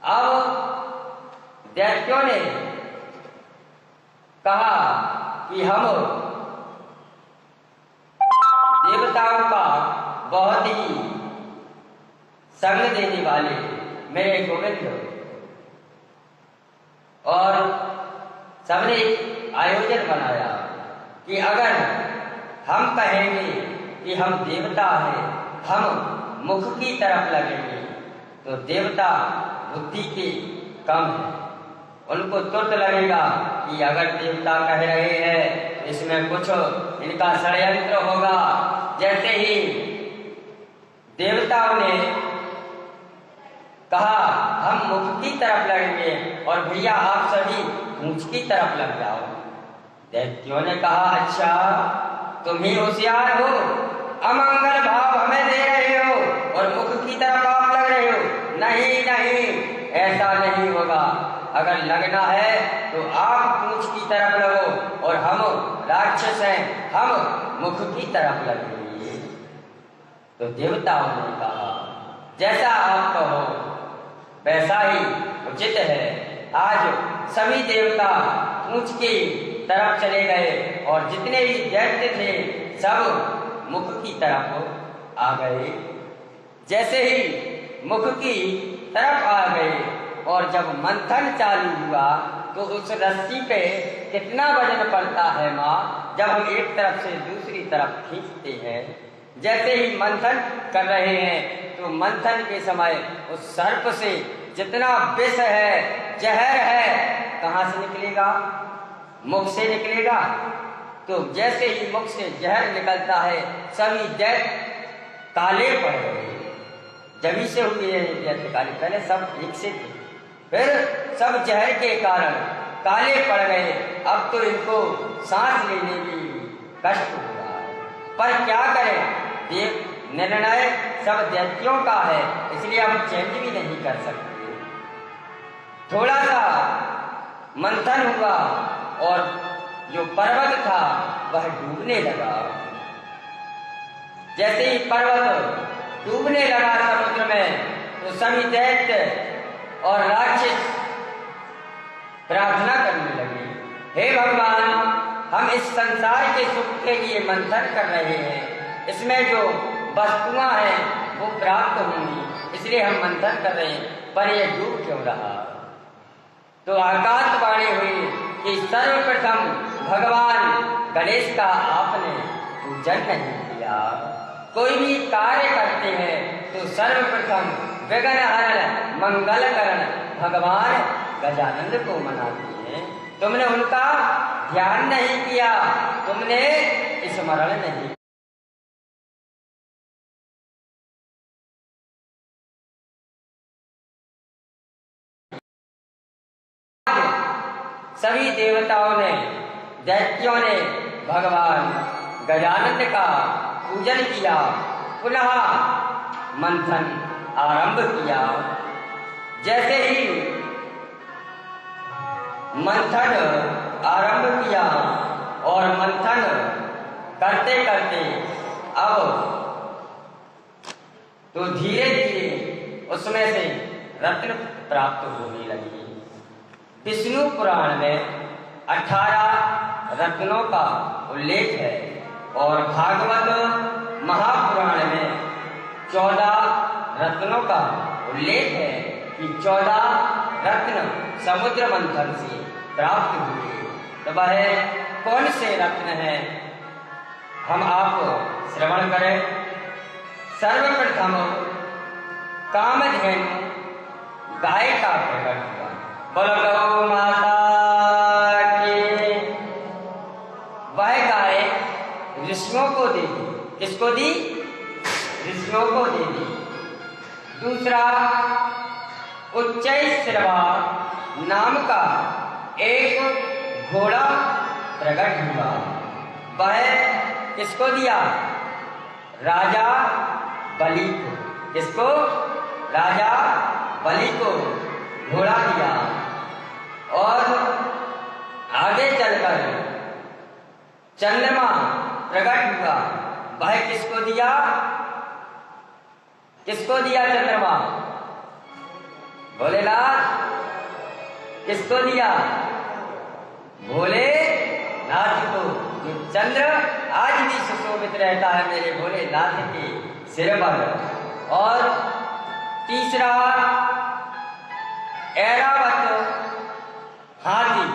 अब दैत्यों ने कहा कि हम देवताओं का बहुत ही संग देने वाले मेरे गोविंद, और सबने आयोजन बनाया कि अगर हम कहेंगे कि हम देवता हैं, हम मुख की तरफ लगेंगे, तो देवता बुद्धि के कम है। उनको तुरंत लगेगा कि अगर देवता कह रहे हैं तो इसमें कुछ इनका षड्यंत्र होगा। जैसे ही देवताओं ने कहा हम मुख की तरफ लगेंगे और भैया आप सभी मूंछ की तरफ लग जाओ, दैत्यों ने कहा अच्छा तुम ही होशियार हो, अमंगल भाव हमें दे रहे हो और मुख की तरफ आप लग रहे हो। नहीं नहीं, ऐसा नहीं होगा। अगर लगना है तो आप मूंछ की तरफ लगो और हम राक्षस हैं, हम मुख की तरफ लगेंगे। तो देवताओं ने कहा जैसा आप कहो वैसा ही उचित है। आज सभी देवता मूंछ की तरफ चले गए और जितने भी दैत्य थे सब मुख की तरफ आ गए। जैसे ही मुख की तरफ आ गए और जब मंथन चालू हुआ तो उस रस्सी पे कितना वजन पड़ता है माँ, जब हम एक तरफ से दूसरी तरफ खींचते हैं। जैसे ही मंथन कर रहे हैं तो मंथन के समय उस सर्प से जितना विष है, जहर है, कहाँ से निकलेगा? मुख से निकलेगा। तो जैसे ही मुख से जहर निकलता है सभी दैत्य काले पड़ गए। जभी से हुए हैं दैत्य काले, पहले सब एक से थे, फिर सब जहर के कारण काले पड़ गए। अब तो इनको सांस लेने में कष्ट हो रहा है, पर क्या करें, देव निर्णय सब दैत्यों का है, इसलिए हम चेंज भी नहीं कर सकते। थोड़ा सा मंथन हुआ और जो पर्वत था वह डूबने लगा। जैसे ही पर्वत डूबने लगा समुद्र में तो सभी दैत्य और राक्षस प्रार्थना करने लगे, हे भगवान, हम इस संसार के सुख के लिए मंथन कर रहे हैं, इसमें जो वस्तुआं हैं वो प्राप्त होंगी, इसलिए हम मंथन कर रहे हैं, पर यह डूब क्यों रहा? तो आकाशवाणी हुई कि सर्वप्रथम भगवान गणेश का आपने पूजन नहीं किया। कोई भी कार्य करते हैं तो सर्वप्रथम विघ्न हरण मंगल करण भगवान गजानन को मनाते हैं। तुमने उनका ध्यान नहीं किया, तुमने स्मरण नहीं। सभी देवताओं ने, दैत्यों ने भगवान गजानन का पूजन किया, पुनः मंथन आरंभ किया। जैसे ही मंथन आरंभ किया और मंथन करते करते अब तो धीरे धीरे उसमें से रत्न प्राप्त होने लगी। विष्णु पुराण में 18 रत्नों का उल्लेख है और भागवत महापुराण में 14 रत्नों का उल्लेख है कि 14 रत्न समुद्र मंथन से प्राप्त हुए। तो वह कौन से रत्न हैं हम आप श्रवण करें। सर्वप्रथम कामधेनु गाय का प्रकट हुआ। बोलो गौ माता की। वह गाय ऋषियों को दे दी। किसको दी? ऋषियों को दे दी। दूसरा, उच्चैःश्रवा नाम का एक घोड़ा प्रकट हुआ। वह किसको दिया? राजा बलि को। किसको? राजा बलि को घोड़ा दिया। और आगे चलकर चंद्रमा प्रकट हुआ। वह किसको दिया? किसको दिया चंद्रमा? भोलेनाथ किसको दिया? भोले नाथ को। जो चंद्र आज भी सुशोभित रहता है मेरे भोलेनाथ के सिर पर। और तीसरा ऐरावत हाथी।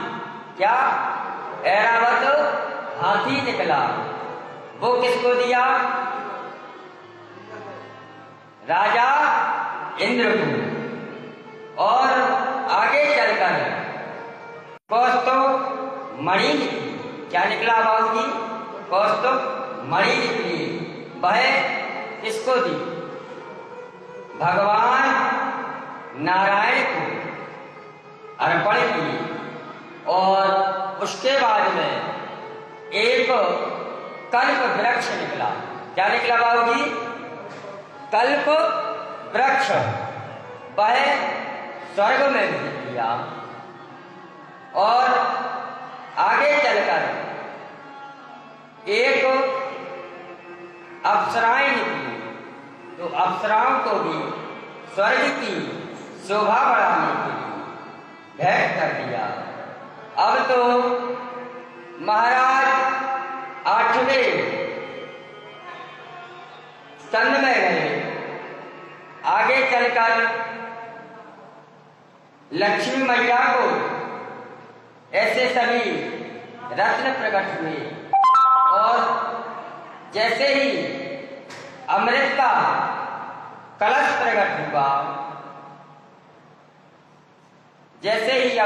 क्या? ऐरावत हाथी निकला, वो किसको दिया? राजा इंद्र को। और आगे चलकर कौस्तुभ मणि निकली। क्या निकला बाबूजी? कौस्तुभ मणि निकली, वह किसको दी? भगवान नारायण को अर्पण की। और उसके बाद में एक कल्प वृक्ष निकला। क्या निकला बाबूजी? कल्प वृक्ष, वह स्वर्ग में भेज दिया। और आगे चलकर एक अप्सराएं निकली, तो अप्सराओं को भी स्वर्ग की शोभा बढ़ाने के लिए भेंट कर दिया। अब तो महाराज 8वें स्कंद में गए। आगे चलकर लक्ष्मी मैया को ऐसे सभी रत्न प्रकट हुए। और जैसे ही अमृत का कलश प्रकट हुआ, जैसे ही